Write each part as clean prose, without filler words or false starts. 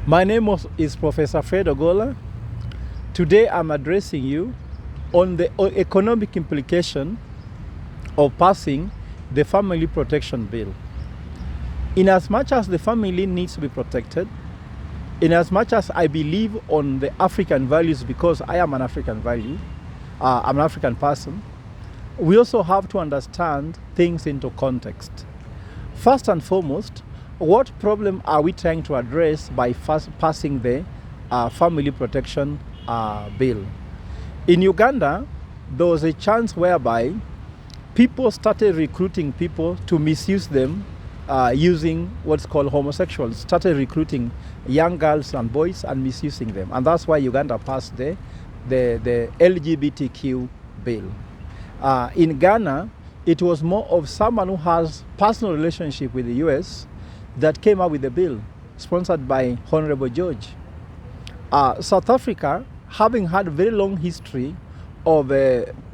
My name is Professor Fred Ogola. Today I'm addressing you on the economic implication of passing the Family Protection Bill. In as much as the family needs to be protected, in as much as I believe on the African values because I am an African I'm an African person, we also have to understand things into context. First and foremost, what problem are we trying to address by passing the Family Protection Bill? In Uganda, there was a chance whereby people started recruiting people to misuse them using what's called homosexuals, started recruiting young girls and boys and misusing them. And that's why Uganda passed the LGBTQ bill. In Ghana, it was more of someone who has personal relationship with the US that came up with the bill, sponsored by Honorable George. South Africa, having had a very long history of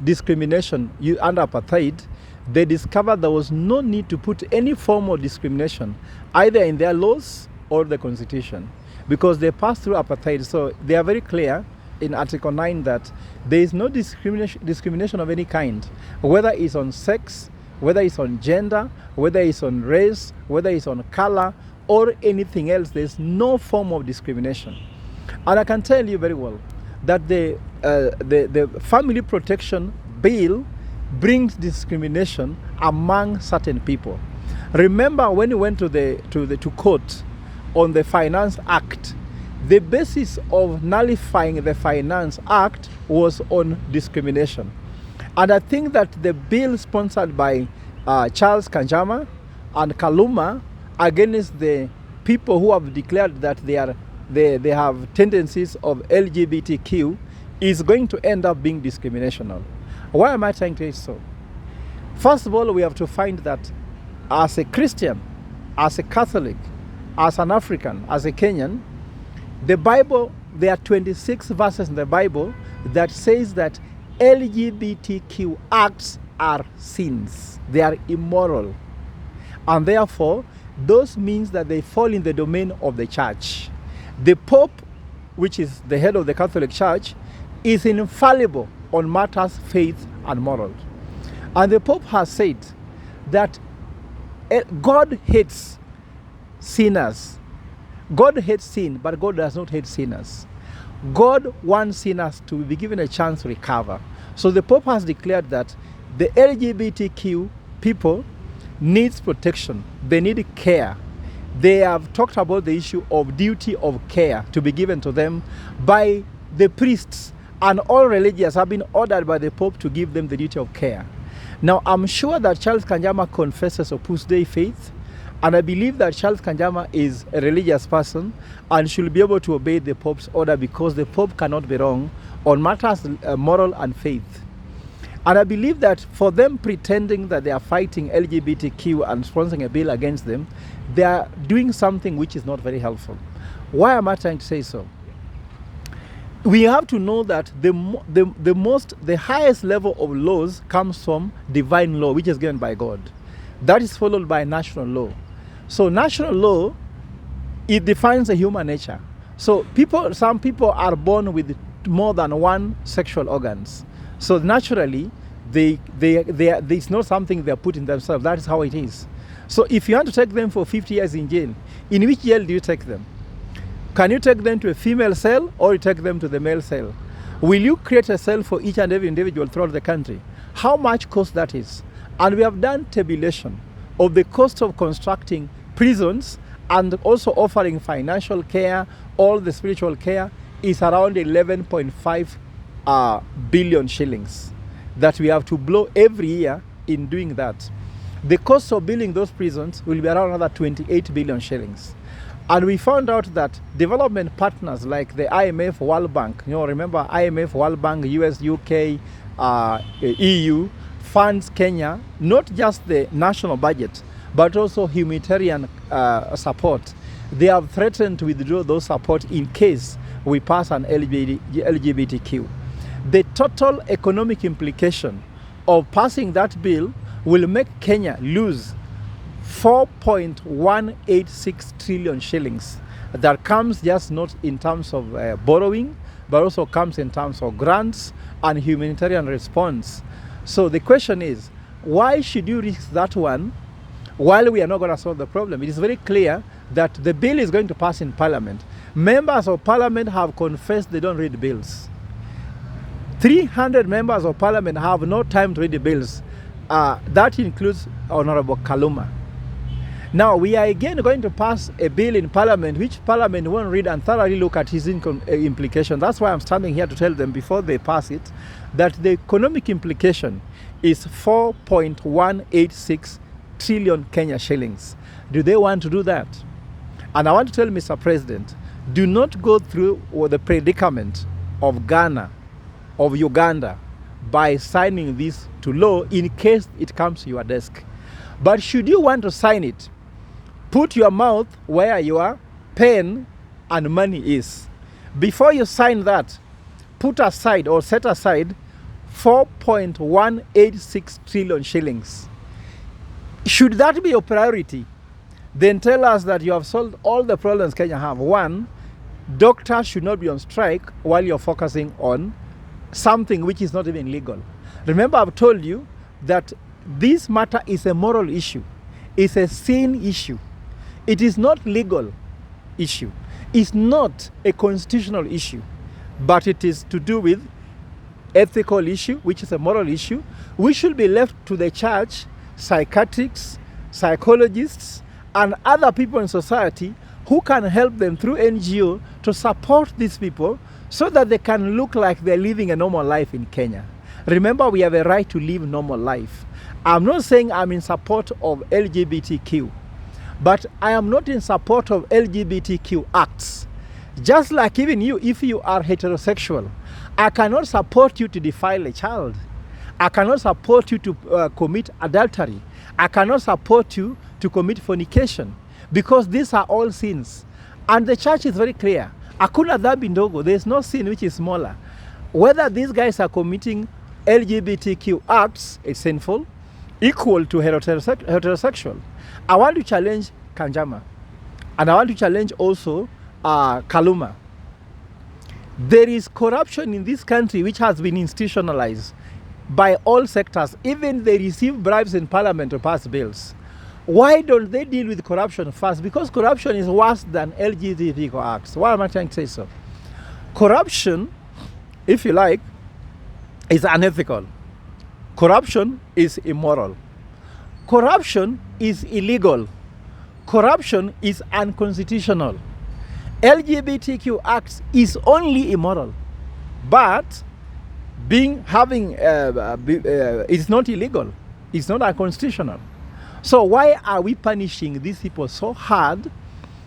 discrimination under apartheid, they discovered there was no need to put any form of discrimination either in their laws or the constitution because they passed through apartheid. So they are very clear in Article 9 that there is no discrimination of any kind, whether it's on sex, whether it's on gender, whether it's on race, whether it's on color, or anything else. There's no form of discrimination. And I can tell you very well that the Family Protection Bill brings discrimination among certain people. Remember when we went to court on the Finance Act, the basis of nullifying the Finance Act was on discrimination. And I think that the bill sponsored by Charles Kanjama and Kaluma against the people who have declared that they have tendencies of LGBTQ is going to end up being discriminational. Why am I trying to say so? First of all, we have to find that as a Christian, as a Catholic, as an African, as a Kenyan, the Bible, there are 26 verses in the Bible that says that LGBTQ acts are sins. They are immoral. And therefore, those means that they fall in the domain of the church. The Pope, which is the head of the Catholic Church, is infallible on matters faith and morals. And the Pope has said that God hates sinners. God hates sin, but God does not hate sinners. God wants sinners to be given a chance to recover. So the Pope has declared that the LGBTQ people needs protection. They need care. They have talked about the issue of duty of care to be given to them by the priests, and all religions have been ordered by the Pope to give them the duty of care. Now, I'm sure that Charles Kanjama confesses Opus Dei faith, and I believe that Charles Kanjama is a religious person and should be able to obey the Pope's order because the Pope cannot be wrong on matters moral and faith. And I believe that for them pretending that they are fighting LGBTQ and sponsoring a bill against them, they are doing something which is not very helpful. Why am I trying to say so? We have to know that the highest level of laws comes from divine law, which is given by God. That is followed by national law. So national law, it defines the human nature. So some people are born with more than one sexual organs. So naturally, it's not something they are put in themselves. That is how it is. So if you want to take them for 50 years in jail, in which jail do you take them? Can you take them to a female cell or you take them to the male cell? Will you create a cell for each and every individual throughout the country? How much cost that is? And we have done tabulation of the cost of constructing prisons and also offering financial care, all the spiritual care is around 11.5 billion shillings that we have to blow every year in doing that. The cost of building those prisons will be around another 28 billion shillings. And we found out that development partners like the IMF, World Bank, remember IMF, World Bank, US, UK, EU, funds Kenya, not just the national budget, but also humanitarian support. They have threatened to withdraw those support in case we pass an LGBTQ. The total economic implication of passing that bill will make Kenya lose 4.186 trillion shillings. that comes just not in terms of borrowing, but also comes in terms of grants and humanitarian response. So the question is, why should you risk that one while we are not going to solve the problem? It is very clear that the bill is going to pass in Parliament. Members of Parliament have confessed they don't read bills. 300 members of Parliament have no time to read the bills. That includes Honorable Kaluma. Now, we are again going to pass a bill in Parliament which Parliament won't read and thoroughly look at its implications. That's why I'm standing here to tell them before they pass it that the economic implication is 4.186 trillion Kenya shillings. Do they want to do that? And I want to tell Mr. President, do not go through the predicament of Ghana, of Uganda, by signing this to law in case it comes to your desk. But should you want to sign it, put your mouth where your pen and money is. Before you sign that, put aside or set aside 4.186 trillion shillings. Should that be your priority, then tell us that you have solved all the problems Kenya have. One, doctors should not be on strike while you're focusing on something which is not even legal. Remember, I've told you that this matter is a moral issue. It's a sin issue. It is not legal issue. It's not a constitutional issue, but it is to do with ethical issue, which is a moral issue. We should be left to the church, psychiatrists, psychologists, and other people in society who can help them through NGO to support these people so that they can look like they're living a normal life in Kenya. Remember, we have a right to live normal life. I'm not saying I'm in support of LGBTQ, but I am not in support of LGBTQ acts. Just like even you, if you are heterosexual, I cannot support you to defile a child. I cannot support you to commit adultery. I cannot support you to commit fornication, because these are all sins. And the church is very clear. Hakuna dhambi ndogo. There is no sin which is smaller. Whether these guys are committing LGBTQ acts, it's sinful, equal to heterosexual. I want to challenge Kanjama, and I want to challenge also Kaluma. There is corruption in this country which has been institutionalized by all sectors. Even they receive bribes in Parliament to pass bills. Why don't they deal with corruption first? Because corruption is worse than LGBTQ acts. Why am I trying to say so? Corruption, if you like, is unethical. Corruption is immoral. Corruption is illegal. Corruption is unconstitutional. LGBTQ acts is only immoral, but it's not illegal. It's not unconstitutional. So why are we punishing these people so hard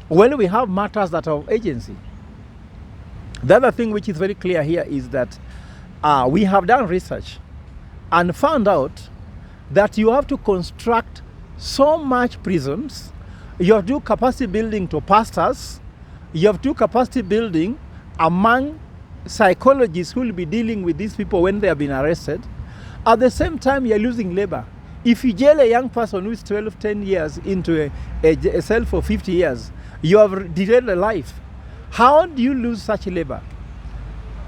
when we have matters that are of agency? The other thing which is very clear here is that we have done research and found out that you have to construct so much prisons. You have to do capacity building to pastors. You have to do capacity building among psychologists who will be dealing with these people when they have been arrested. At the same time, you're losing labor. If you jail a young person who is 12, 10 years into a cell for 50 years, you have derailed a life. How do you lose such labor?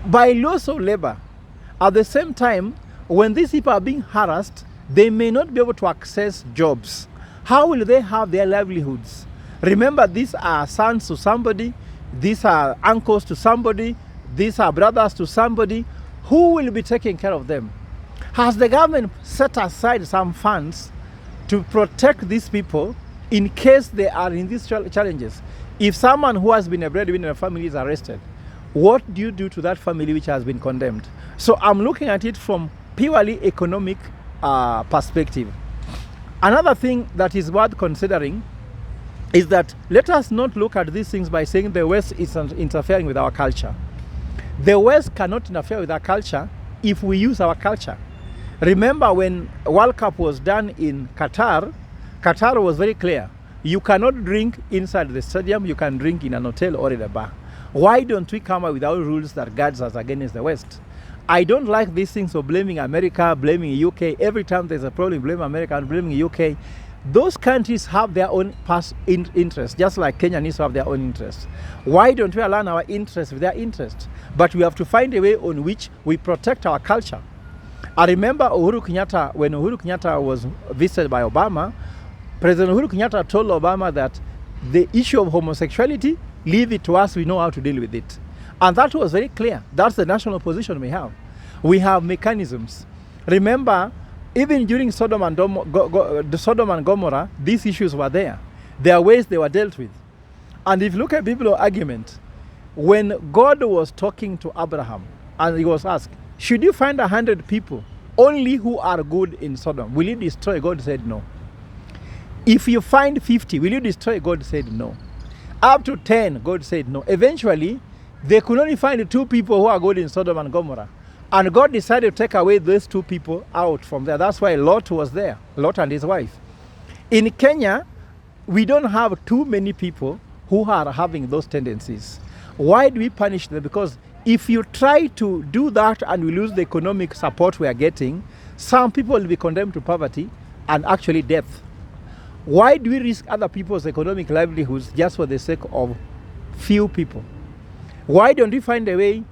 By loss of labor. At the same time, when these people are being harassed, they may not be able to access jobs. How will they have their livelihoods? Remember, these are sons to somebody, these are uncles to somebody, these are brothers to somebody. Who will be taking care of them? Has the government set aside some funds to protect these people in case they are in these challenges? If someone who has been a breadwinner in a family is arrested, what do you do to that family which has been condemned? So I'm looking at it from purely economic perspective. Another thing that is worth considering is that let us not look at these things by saying the West is interfering with our culture. The West cannot interfere with our culture if we use our culture. Remember when World Cup was done in Qatar, Qatar was very clear. You cannot drink inside the stadium, you can drink in an hotel or in a bar. Why don't we come up with our rules that guards us against the West? I don't like these things of blaming America, blaming UK. Every time there's a problem, blame America and blaming UK. Those countries have their own past interests, just like Kenya needs to have their own interests. Why don't we align our interests with their interests? But we have to find a way on which we protect our culture. I remember Uhuru Kenyatta, when Uhuru Kenyatta was visited by Obama, President Uhuru Kenyatta told Obama that the issue of homosexuality, leave it to us, we know how to deal with it. And that was very clear. That's the national position we have. We have mechanisms. Remember, even during Sodom and Gomorrah, these issues were there. There are ways they were dealt with. And if you look at biblical argument, when God was talking to Abraham, and he was asked, should you find 100 people only who are good in Sodom, will you destroy? God said no. If you find 50, will you destroy? God said no. Up to 10, God said no. Eventually, they could only find 2 people who are good in Sodom and Gomorrah. And God decided to take away those 2 people out from there. That's why Lot was there, Lot and his wife. In Kenya, we don't have too many people who are having those tendencies. Why do we punish them? Because if you try to do that and we lose the economic support we are getting, some people will be condemned to poverty and actually death. Why do we risk other people's economic livelihoods just for the sake of few people? Why don't we find a way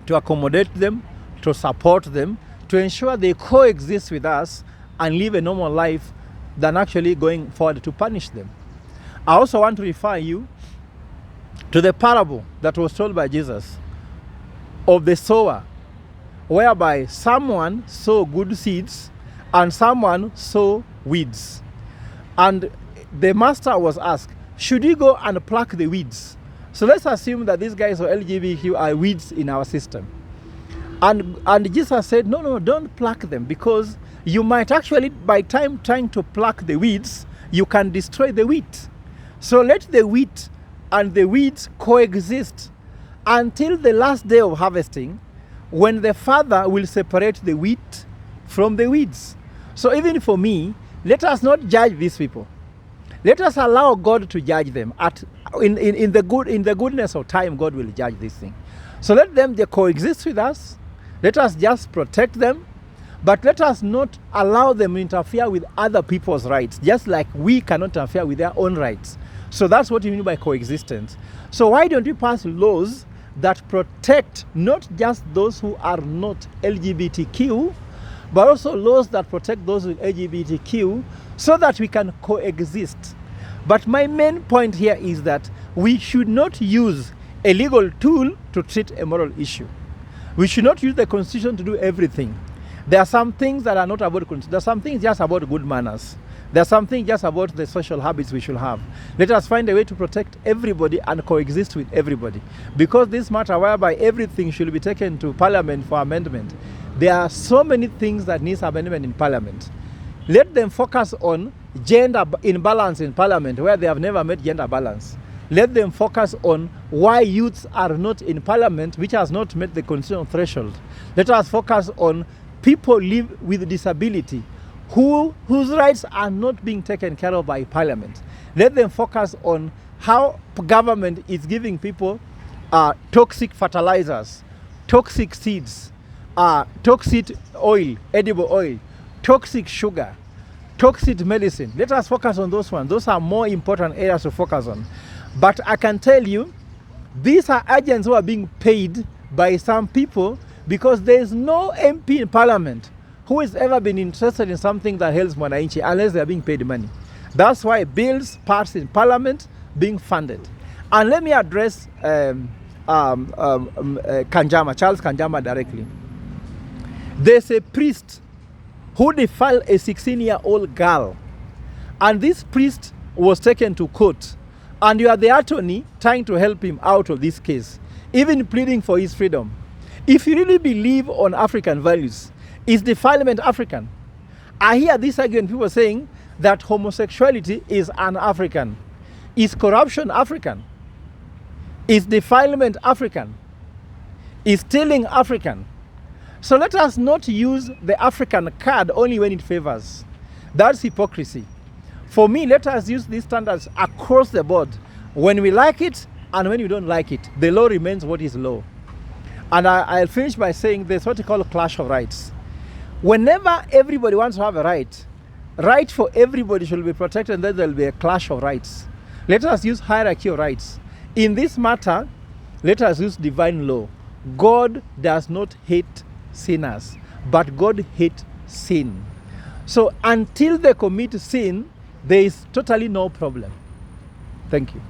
to accommodate them, to support them, to ensure they coexist with us and live a normal life than actually going forward to punish them? I also want to refer you to the parable that was told by Jesus of the sower, whereby someone sowed good seeds and someone sowed weeds. And the master was asked, should we go and pluck the weeds? So let's assume that these guys or LGBT are weeds in our system. And Jesus said, no, don't pluck them, because you might actually, by time trying to pluck the weeds, you can destroy the wheat. So let the wheat and the weeds coexist until the last day of harvesting, when the Father will separate the wheat from the weeds. So even for me, let us not judge these people. Let us allow God to judge them. In the goodness of time, God will judge this thing. So let them coexist with us. Let us just protect them. But let us not allow them to interfere with other people's rights, just like we cannot interfere with their own rights. So that's what we mean by coexistence. So why don't we pass laws that protect not just those who are not LGBTQ, but also laws that protect those with LGBTQ, so that we can coexist. But my main point here is that we should not use a legal tool to treat a moral issue. We should not use the Constitution to do everything. There are some things that are not about Constitution. There are some things just about good manners. There are some things just about the social habits we should have. Let us find a way to protect everybody and coexist with everybody. Because this matter whereby everything should be taken to Parliament for amendment, there are so many things that need amendment in Parliament. Let them focus on gender imbalance in Parliament, where they have never made gender balance. Let them focus on why youths are not in Parliament, which has not met the constitutional threshold. Let us focus on people live with disability, whose rights are not being taken care of by Parliament. Let them focus on how government is giving people toxic fertilizers, toxic seeds, toxic oil, edible oil, toxic sugar, toxic medicine. Let us focus on those ones. Those are more important areas to focus on. But I can tell you, these are agents who are being paid by some people, because there is no MP in Parliament who has ever been interested in something that helps Mwananchi unless they are being paid money. That's why bills pass in Parliament being funded. And let me address Kanjama, Charles Kanjama directly. There's a priest who defiled a 16-year-old girl. And this priest was taken to court. And you are the attorney trying to help him out of this case, even pleading for his freedom. If you really believe on African values, is defilement African? I hear this argument, people saying that homosexuality is un-African. Is corruption African? Is defilement African? Is stealing African? So let us not use the African card only when it favors. That's hypocrisy. For me, let us use these standards across the board. When we like it and when we don't like it, the law remains what is law. And I'll finish by saying there's what we call a clash of rights. Whenever everybody wants to have a right, right for everybody should be protected, and then there will be a clash of rights. Let us use hierarchy of rights. In this matter, let us use divine law. God does not hate sinners, but God hates sin. So until they commit sin, there is totally no problem. Thank you.